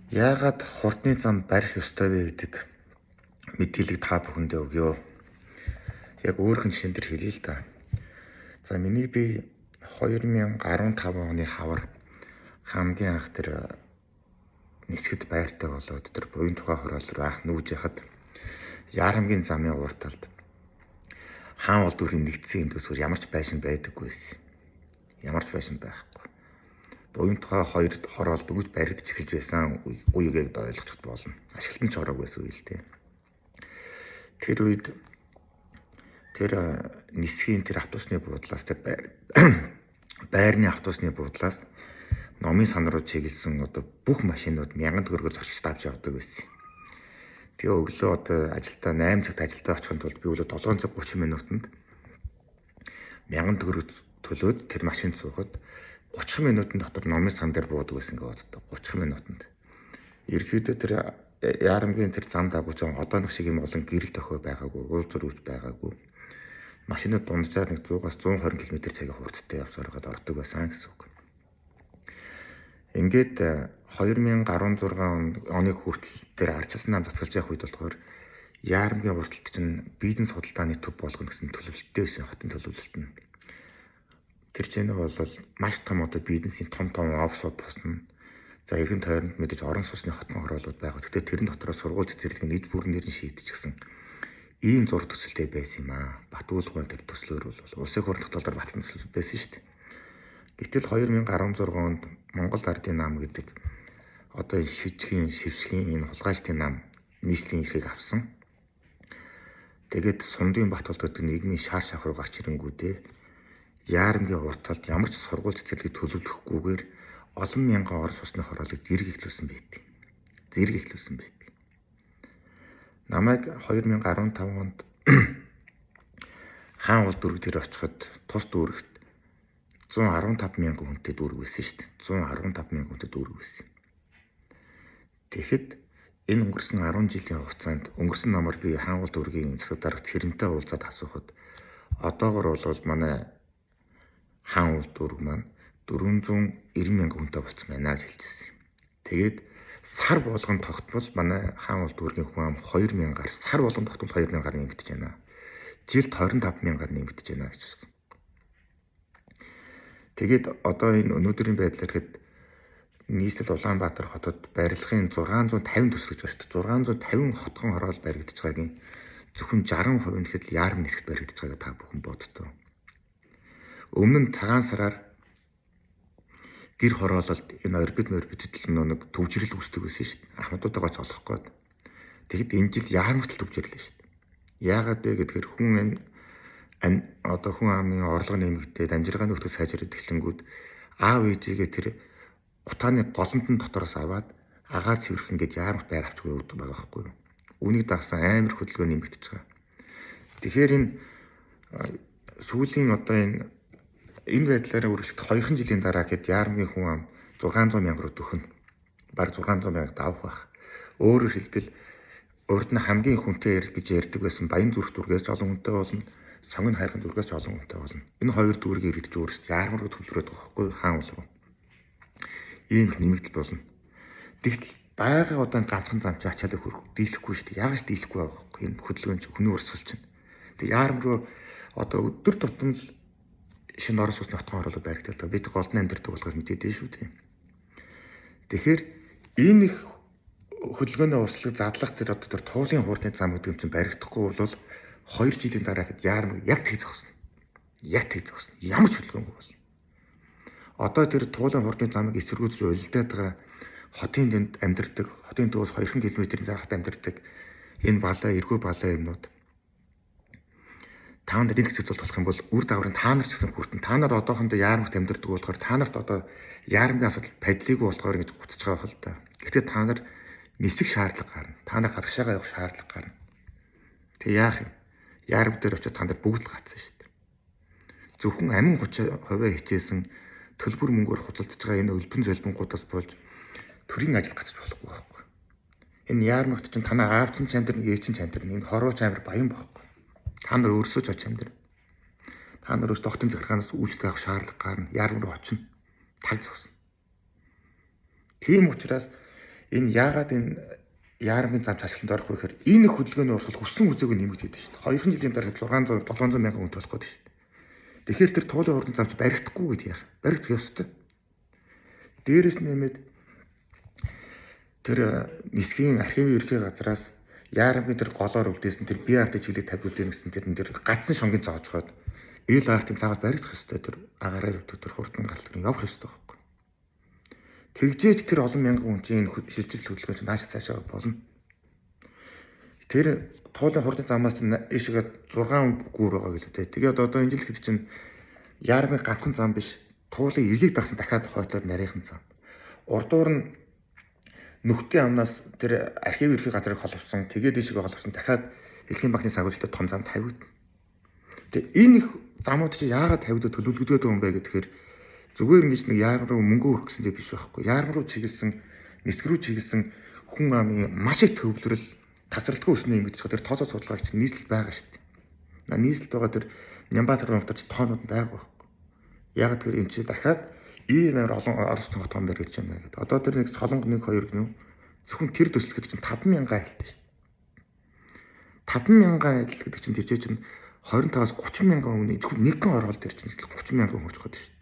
Яагаад хурдны зам барих ёстой вэ гэдэг мэдээллийг та бүхэндээ өгье. Яг өөрхөн жишээн дээр хэлье л да. За миний би 2015 оны хавар хамгийн анх тэр нисгэд байртай болоод тэр буян тухай хороол руу анх нүүж яхад Яарамгийн замын урт талд хаан улдүрийн нэгдсэн юм төсөөр ямар ч байшин байдаггүй байсан. Ямар ч байшин байхгүй. Буян тухай хоёрд хороол дөнгөж баригдаж эхэлж байсан үеийг ойлгочихд болно. Ашиглан ч ороог байсан үе л дээ. Тэр үед тэр нисхийн тэр автобусны буудлаас тэр байрны автобусны буудлаас номын сан руу чиглэсэн одоо бүх машинууд 1000 төгрөгөөр зочилж авч явдаг байсан. Тэгээ өглөө одоо ажилдаа 8 цагт ажилдаа очихын тулд би өглөө 7 цаг 30 минутанд 1000 төгрөг төлөөд тэр машинд суугаад 30 минутын дотор номын сан дээр буудаг байсан гэж боддог. 30 минутанд. Ерөнхийдөө тэр Яарамгийн тэр зам дагууч одооных шиг юм олон гэрэл тохио байгаагүй, уур зөрүүч байгаагүй. Машинууд дунджаар нэг 100-аас 120 км/цаг хурдтай явсаар гад ордог байсан гэсэн үг. Ингээд 2016 оны хүртэл тэр ардчилсан нам цацгалж явах үед болохоор Яарамгийн урталт чинь бизнес худалдааны төв болгоно гэсэн төлөвлөлттэй байсан, хотын төлөвлөлт нь. Тэр чинь бол маш том одоо бизнесийн том офисууд босно. За эргэн тойронд мэдээж орон сууцны хотын хороолууд байгаа. Гэхдээ тэрэн дотроо сургууль цэцэрлэгийн нийт бүрэн нэрийн шийдчихсэн ийм зураг төсөлтэй байсан юм аа. Батуулгын тэр төслөөр бол улсын хурлын талаар батлан төсөл байсан шүү дээ. Гэтэл 2016 онд Монгол Ардын нам гэдэг одоо шившгийн энэ хулгайчдын нам нийслэлийн эрхийг авсан. Тэгээд Сундын Батулд гэдэг нийгмийн шаар шавхруу гарч ирэнгүүтээ Яарамгийн урт талд ямар ч сургууль цэцэрлэгийг төлөвлөхгүйгээр олон мянган орон сууцны хороолыг зэрэг эхлүүлсэн байдаг. Намайг 2015 онд хаан улдүрэг дээр очиход тус дүүрэгт 115,000 хүнтэй дүүрэг байсан шүү дээ. 115,000 хүнтэй дүүрэг байсан. Тэгэхэд энэ өнгөрсөн 10 жилийн хугацаанд өнгөрсөн намар би хаан улдүргийн засаг дарагт хэрэнтэй уулзаад асуухад одоогор бол манай хаан улдүрэг маань 490,000 хүнтэй болсон байна гэж хэлжсэн. Тэгээд сар болгон тогтмол манай хаан улдүргийн хүн ам 2,000-аар сар болгон тогтмол 2,000-аар нэмэгдэж байна. Жилд 25,000-аар нэмэгдэж байна гэж хэлсэн. Тэгээд одоо энэ өнөөдрийн байдлаар хэд нийслэл Улаанбаатар хотод барилгын 650 төсөл гэж байна. 650 хотгон хороол баригдаж байгаагийн зөвхөн 60% нь гэхэд Яарам нисгт баригдаж байгааг та бүхэн боддоо. Өмнө нь цагаан сараар гэр хороололд энэ орбит нэг төвжирэл үүсдэг байсан шүү дээ. Ахмадуудаагаа цолох гээд. Тэгэхэд энэ жил Яарамт төвжирлээ шүү дээ. Яагаад вэ гэхээр хүн амын орлого нэмэгдээд амжиргааны нөхцөл сайжраад эхлэнгүүд аав ээжигээ тэр утааны голомтон дотроос аваад агаар цэвэрхэн гээд Яарамт байр авч өгдөг байгаа байхгүй юу. Үүнийг дагсан амар хөдөлгөөн нэмэгдэж байгаа. Тэгэхээр энэ сүүлийн одоо энэ байдлаараа үргэлжлэх 2 жилийн дараа гэхэд Яарамгийн хүн ам 600,000 руу дөхнө. Бараг 600,000 давах байх. Өөрөөр хэлбэл урд нь хамгийн хүнтэй гэж ярьдаг байсан Баян зүрх дүргээс олон хүнтэй болно. Сонгон хайрхан дүргээс олон хүнтэй болно. Энэ хоёр дүргийг иргэдэж өөрсдөө Яарам руу төвлөрөөд байгаа байхгүй хаан ул руу. Ийм их нэмэгдэл болно. Тэгтэл байгаа удаан ганцхан зам чи ачаалаг дийлэхгүй шүү дээ. Яагаад дийлэхгүй байгаа вэ? Энэ хөдөлгөөн чинь хүний урсгал чинь. Тэг Яарам руу одоо өдөр тутам л шинэ орон сууцны хотгон хороолууд баригддаг. Бид голдны амьдардаг болохоос мэдээдээ шүү дээ. Тэгэхээр энэ их хөдөлгөөний урсгалыг задлах тэр одоо тэр туулын хууртны зам гэдэг юм чинь баригдахгүй бол 2 жилийн дараа хэд Яарам яг тэг зогсно. Ямар ч хөдөлгөөнгүй болно. Одоо тэр туулын хууртны замыг эсэргүүцэж уйлдаад байгаа хотын дэнд амьдардаг, хотын төвөөс 2 км-ийн заагт амьдардаг энэ балаа, эргүү балаа юмнууд та нарт энэ хэсэг болох юм бол үр дагаврын та нар ч гэсэн хүртэн та нар одоохондоо Яарамт амьдардаг болохоор та нарт одоо Яарамгийн асуудал падлигүй болохоор ингэж гутж байгаа хэл та. Гэхдээ та нар нисэх шаардлага гарна. Та нар хадагшаага явах шаардлага гарна. Тэг яах юм? Яарамт дээр очиод та нар бүгд л гацсан шүү дээ. Зөвхөн амин 30% хичээсэн төлбөр мөнгөөр худалдаж байгаа энэ өлбөн золбонгуудаас болж төрийн ажил гацж болохгүй байхгүй. Энэ Яарамт чинь танаа аав чинь чамдрын ээж чинь чамдрын энэ хорооч амир баян байхгүй. Та нар өөрсдөө ч оч амьдрал. Та нар өөрсдөө хотын захиргаанаас үйлчлэг авах шаардлага гарна. Яарам руу очино. Таг зогсно. Тийм учраас Энэ яагаад энэ яарамгийн зам ашиглалтанд орох вэ гэхээр энэ хөдөлгөөний урсгал хүссэн үзээгүй нэмэгдээд байна шүү дээ. 2 жилийн дараа 600 700 мянган хүн төлөх гээд шүү дээ. Тэгэхээр тэр туулын хурдан замч баригдахгүй гэдэг яах. Баригдах ёстой. Дээрээс нэмээд тэр нисхийн архивын ерхий газраас яарамгийн тэр голоор өвдөөсөн тэр BRT чиглэлийг тавьж өгдөө гэсэн тэр гацсан шонгийн зоож хаад ил артын заавал баригдах ёстой. Тэр агаараар өвдөх тэр хурдан галт тэр явах ёстой байхгүй. Тэгжээж тэр олон мянган хүн чинь шилжилт хөдөлгөөн чинь нааш цаашаа болно. Тэр туулын хурдан замаас чинь ийшээгээ 6 гүүр байгаа гэлээ тэ. Тэгээд одоо энэ жил хэд чинь яармын ганцхан зам биш. Туулын эргийг дагсан дахиад хойтоор нарийнхан зам. Урдуур нь нүхтийн амнаас тэр архив ерхий газрыг холбосон, тэгээд ийшээгээ холбосон дахиад Дэлхийн банкны санхүүжилтөд том зам тавигдана. Тэгээд энэ их замууд чинь яагаад тавигдаад төлөвлөгдөөд байгаа юм бэ гэхээр зүгээр ингэж нэг яарм руу мөнгө өрөх гэсэндээ биш байхгүй. Яарм руу чиглэсэн, нисг рүү чиглэсэн хүн амын маш их төвлөрөл тасралтгүй өснө юм гэж тэр тооцоо судалгаач чинь нийслэл байгаа шүү дээ. Нийслэлд байгаа тэр Нямбатар нутагт тоонууд байгаа байхгүй. Яг тэр энэ чи дахиад ийм амар олон орос цонх тоон барь гэж байна гэдэг. Одоо тэр нэг солонго 1 2 гэнэ үү? Зөвхөн тэр төслөд чинь 50000 айлт шүү. 50000 айлт гэдэг чинь тэр чинь 25-аас 30 мянган хүний зөвхөн нэгэн оргол дээр чинь 30 мянган хүн очих гэдэг шүү.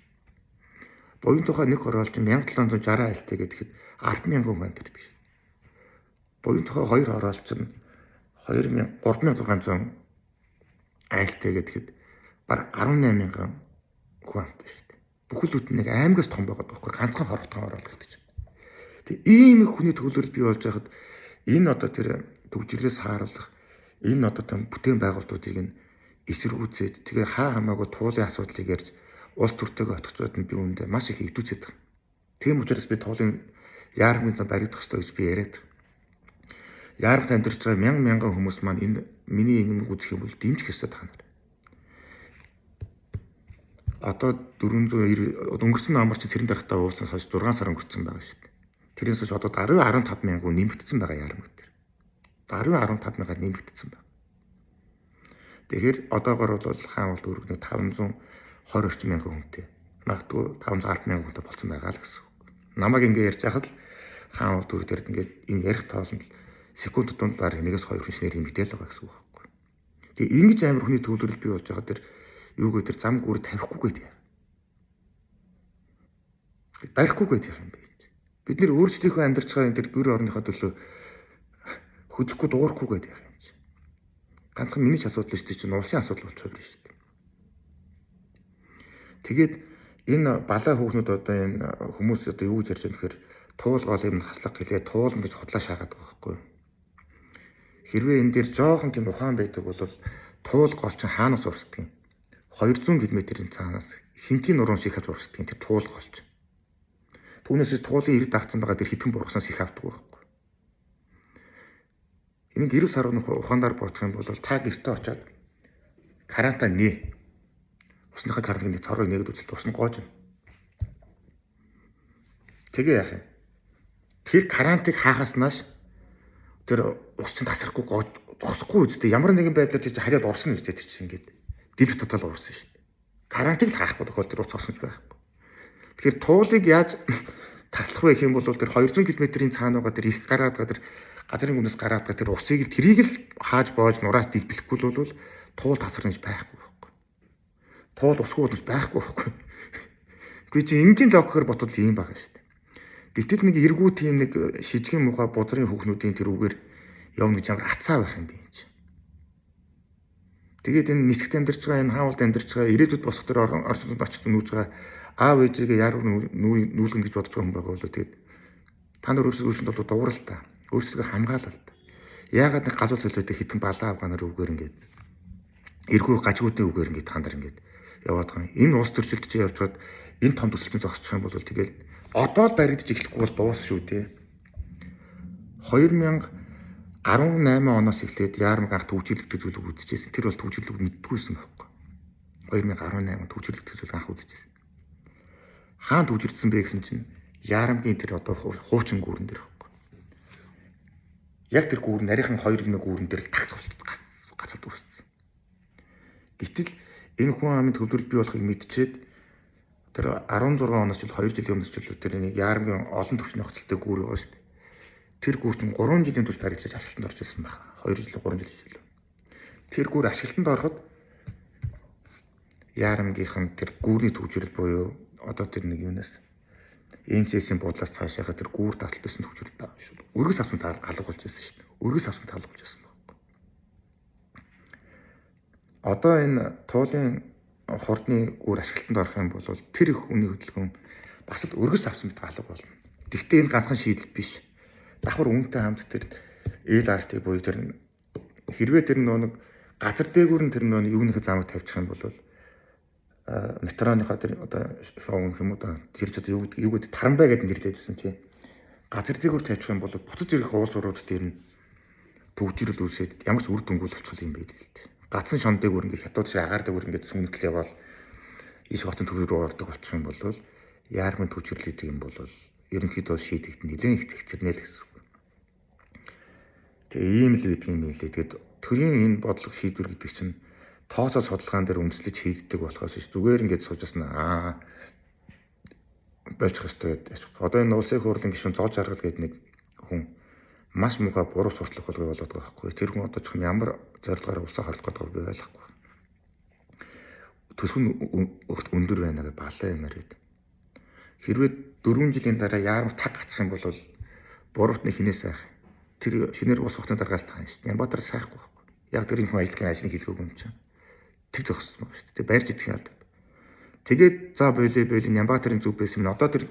Буян тухай нэг оргол чинь 1760 айлттай гэхэд 100000 хүн амьдардаг шүү. Буян тухай хоёр оргол чинь 3600 айлттай гэхэд баг 18000 хүн амьдардаг шүү. Бүхэл бүтэн нэг аймагаас том байгаа байхгүй ганцхан хорогтон оргол гэдэг чинь. Тэг ийм их хүний төвлөрөл бий болж байхад энэ одоо тэр төвжирлээс хааруулах энэ одоо том бүтээн байгуулалтуудыг нь эсэргүүцээд тэгээ хаа хамаагүй туулын асуудлыг ярьж улс төртэйгээ отгоцоод нь би үүндээ маш их игдүүцээд байгаа. Тийм учраас би туулын яармын зам баригдах ёстой гэж би яриад байгаа. Яармт амьдарч байгаа мянган хүмүүс маань энэ миний юм үзэх юм бол дэмжих ёстой та нар. Одоо 490 өнгөрсөн амар чинь цэрэн дарахтаа уулзсан хойш 6 сар өнгөрсөн байгаа шүү дээ. Тэрнээс хойш одоо даруй 15000 хүн нэмэгдсэн байгаа яарм гэдэг. Даруй 15000-аар нэмэгдсэн байна. Тэгэхээр одоогоор бол хаан бол өргөний 520 орчим мянган хүнтэй. Магадгүй 510 мянган хүнтэй болсон байгаа л гэсэн үг. Намайг ингэ ярьж хахад хаан бол дүр дээр ингээд энэ ярих тоолонд секунд дундаар 1-2 хүнээр нэмэгдээл байгаа гэсэн үг байхгүй. Тэгээ ингэж амар хүний төвлөрөл бий болж байгаа тэр юу гэдэг тэр зам гүр тавихгүй гэдэг. Барихгүй гэдэг юм бэ. Бид нэр өөрсдийнхөө амьдарч байгаа энэ тэр гэр орныхоо төлөө хөдлөхгүй дуурахгүй гэдэг юм чи. Ганцхан миний ч асуудал шүү дээ чинь улсын асуудал болчиход байна шүү дээ. Тэгээд энэ балаа хүүхнүүд одоо энэ хүмүүс одоо юу гэж ярьж байгаа нөхөр туул гол юм хаслах гэлээ туулна гэж худлаа шаагаад байгаа байхгүй юу. Хэрвээ энэ дээр жоохон тийм ухаан байдаг бол туул гол чинь хаанаас урсдаг юм. 200 км-ийн цаанаас хинтийн нуруунд шихэж урсдаг тэр туул гол чинь. Түүнээс туулын ирд дагцсан байгаа тэр хитгэн бургасаас их авдаг байхгүй. Энийг 90 сар ухаанаар бодох юм бол та гэртээ очиод карантин нээ. Усныхаа карантины цоргыг нэгэд үзэлт усны гоож юм. Тэгээ яах юм? Тэр карантиныг хаахааснаас тэр ус чинь тасрахгүй гоож зогсохгүй үстэй ямар нэгэн байдлаар тийж халиад урсна үстэй тэр чинь ингээд дил тотал урсан шүү дээ. Карантиныг хаахгүй тохиол тэр ус зогсож байхгүй. Тэгэхээр туулыг яаж таслах вэ гэх юм бол тэр 200 км-ийн цаана байгаа тэр их гараад тэр газрын үнээс гараад тэр усыг л тэрийг л хааж боож нураас дэлбэхгүй бол туул тасарнаж байхгүй байхгүй. Туул усгүй болж байхгүй байхгүй. Үгүй чи энгийн логикоор ботвол ийм байгаа шүү дээ. Гэтэл нэг эргүү тийм нэг шижгэн мухаа бузрын хүүхнүүдийн тэр үгээр явна гэж амар атсаа байх юм би энэ чинь. Тэгээд энэ нисгт амьдарч байгаа энэ хаавалд амьдарч байгаа ирээдүйд босох тэр орчинд очиж нүүж байгаа аав ээжигээ яар нүүлгэн гэж бодож байгаа хүн байгаа болоо тэгээд та нар өөрсдөө бол дуурал та өөрсдөө хамгаалал та. Яагаад нэг газар төлөөтэй хитэн балаа авгаанаар үгээр ингээд эргүү гажгуудын үгээр ингээд та нар ингээд яваад байгаа. Энэ ус төржилт чи явж хаад энэ том төсөлтөнд зогсчих юм бол тэгэл одоо л баригдаж эхлэхгүй бол дуус шүү дээ. 2018 оноос эхлээд яармаг анх төвчилэгдэх зүйлийг үзчихсэн. Тэр бол төвчилэг мэддэггүйсэн байхгүй. 2018 төвчилэгдэх зүйл анх үзчихсэн. Хаан төвчилдсэн бэ гэсэн чинь яармгийн тэр одоо хуучин гүүрэн дээр байхгүй. Яг тэр гүүрэн нарийнхан 2 гинэ гүүрэн дээр л тагц гацалд үүссэн. Гэтэл энэ хүн амын төвлөрөл бий болохыг мэдчихэд тэр 16 оноос ч 2 жилийн өмнө ч тэр нэг яармгийн олон төвчний хоцолтой гүүр байгаа шүү дээ. Тэр гүүр чинь 3 жилийн турш таригчиж ашиглалтанд орж ирсэн байна. 2 жил 3 жил жилээ. Тэр гүүр ашиглалтанд ороход Яарамгийнхан тэр гүүрний төвчрөл буюу одоо тэр нэг юунаас НЦС-ийн буудлаас цаашаага тэр гүүр таталт байсан төвчрөл байгаа шүү. Өргөс авсан галгуулж байсан шүү дээ. Өргөс авсан талгуулж байсан байхгүй. Одоо энэ туулын хурдны гүүр ашиглалтанд орох юм бол тэр их хүний хөдөлгөөн бас л өргөс авсан мэт галга болно. Гэхдээ энэ ганцхан шийдэл биш. Давхар үнэтэй хамт тэр ЛРТ буюу тэр хэрвээ тэр нэг газар дээгүүр нь тэр нэг юуныхаа замыг тавьчих юм бол метроныхоо тэр одоо шоу юм уу тэр ч одоо юу гэдэг Таранбай гэдэг нэрлээд байсан тийм. Газар дээгүүр тавьчих юм бол буцаж ирэх уул зурууд дээр нь төвжирэл үүсээд ямар ч үр дүнгүй болчих юм бэ л дээ. Гацсан шон дээгүүр ингээд хятад шиг агаар дээгүүр ингээд сүнэтэл явал иш хотын төв рүү ордог болчих юм бол яармын төвжирэл гэдэг юм бол ерөнхийдөө шийдэгт нэлээд их зэгцэрнэ л гэсэн үг. Тэгээ ийм л байдаг юм билээ. Тэгээд төрийн энэ бодлого шийдвэр гэдэг чинь тооцоо судалгаан дээр үндэслэж хийгддэг болохоос биш зүгээр ингээд суужсна болчих ёстой гэдэг. Одоо энэ улсын хурлын гишүүн зоож харгал гэдэг нэг хүн маш муухай буруу суртлах болгоо болоод байгаа байхгүй. Тэр хүн одоо ч ямар зорилгоор усаа харлах гэдэг би ойлгохгүй. Төсвөн өндөр байна гэж балаа юмар гээд. Хэрвээ 4 жилийн дараа яарам таг гацах юм бол буруутны хинээс сайх. Тэр шинээр ус ухтны дараагаас таана шүү дээ. Янбатар сайхгүй байхгүй. Яг тэр хүн ажлын ажлыг хийлгөөг юм чинь. Тэг зогссон байна шүү дээ. Барьж идэх юм алдаад. Тэгээд за боли Нямбатарын зүв байсан нь одоо тэр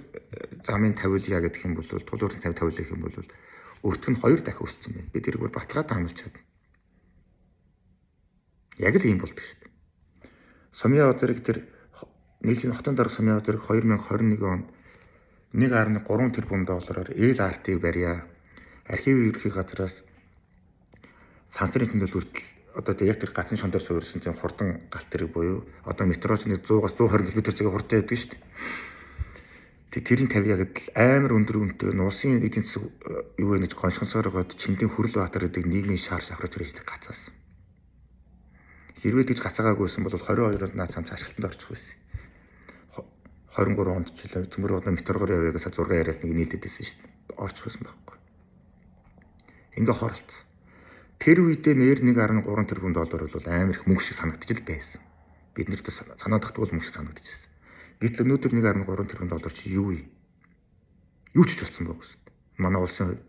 замын тавиулъя гэдэг юм бол тулуурын тавиулъя гэх юм бол өртг нь 2 дахин өссөн байна. Би тэрийг баталгаад хамлж чадна. Яг л ийм болдог шүү дээ. Сумья озерыг тэр нийслэлийн хотын дарга Сумья озерыг 2021 онд 1.3 тэрбум доллараар ЛРТ барья. Архивын ерөнхий газраас сансрын тэмдэглэл хүртэл одоо яг тэр гацсан шон дээр суурьсан тийм хурдан галт тэрэг буюу одоо метроч нэг 100-аас 120 км/цаг хурдтай байдаг шүү дээ. Тэрийг тавья гэдэл амар өндөр үнэтэй улсын эдийн засаг юу вэ гэж гоншгонсоор гоод Чимдийн Хүрэл Баатар гэдэг нийгмийн шаар шавхраг төрөйсөг гацаасан. Хэрвээ тэгж гацаагаагүйсэн бол 22 онд наад цамц ашиглалтанд орчих байсан. 23 онд ч л төмөр одоо метрогоор явъя гэсэн 6 яриад нэг нийлдэд байсан шүү дээ. Орчих байсан байхгүй. Ингээ хоролцсон. Тэр үедээ нэр 1.3 тэрбум доллар бол амар их мөнгө шиг санагдчих л байсан. Бид нарт санаадахтгүй мөнгө шиг санагдчихсэн. Гэтэл өнөөдөр 1.3 тэрбум доллар чи юу вэ? Юу ч болцсон баг гэсэн. Манай улсын хувьд.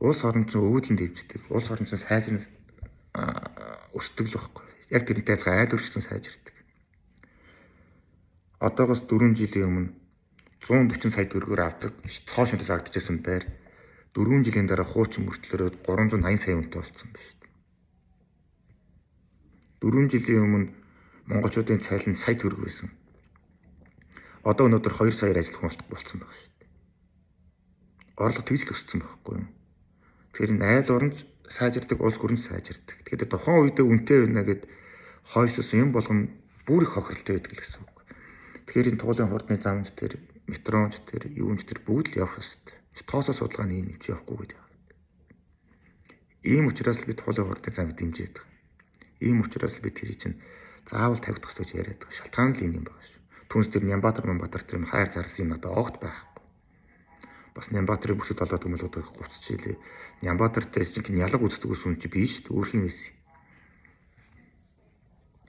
Улс орон чинь өвөдлөн дэвждэг. Улс орон чинь сайжран өсдөг л байхгүй. Яг тэрнтэй адилхан айл өргөчсөн сайжирдаг. Одоогоос 4 жилийн өмнө 140 сая төгрөгөөр авдаг тоо шөнөд загдчихсан байр 4 жилийн дараа хуучин мөртлөрөөд 380 сая үнэтэй болсон байна шүү дээ. 4 жилийн өмнө монголчуудын цалин сая төгрөг байсан. Одоо өнөөдөр 2 саяар ажиллах хүн болсон байна шүү дээ. Орлого тэгж л өссөн байхгүй юу? Тэгэхээр энэ айл оронч сайжирдаг, улс гүрэн сайжирдаг. Тэгэхээр тухайн үедээ үнэтэй байна гэд хойшлуулсан юм болгоно бүр их хохиролтой байдаг гэсэн үг. Тэгэхээр энэ туулын хурдны замч тэр, метронч тэр, юунч тэр бүгд л явах ёстой. Тоосоо судалгааны юм чи явахгүй гэдэг. Ийм учраас л бид туулын хурдны замыг дэмжиж байдаг. Ийм учраас л бид тэр чинь заавал тавих тусдаж яриад байгаа. Шалтгаан л энэ юм байна шүү. Түнс тэр Нямбатар тэр хайр зарсан юм надад огт байхгүй. Бас Нямбатарын бүсэд олоод өмөлөдөг гуцчихжээ. Нямбатартай чинь ялаг үздэг ус юм чи биш шүү. Өөрхийн мэс.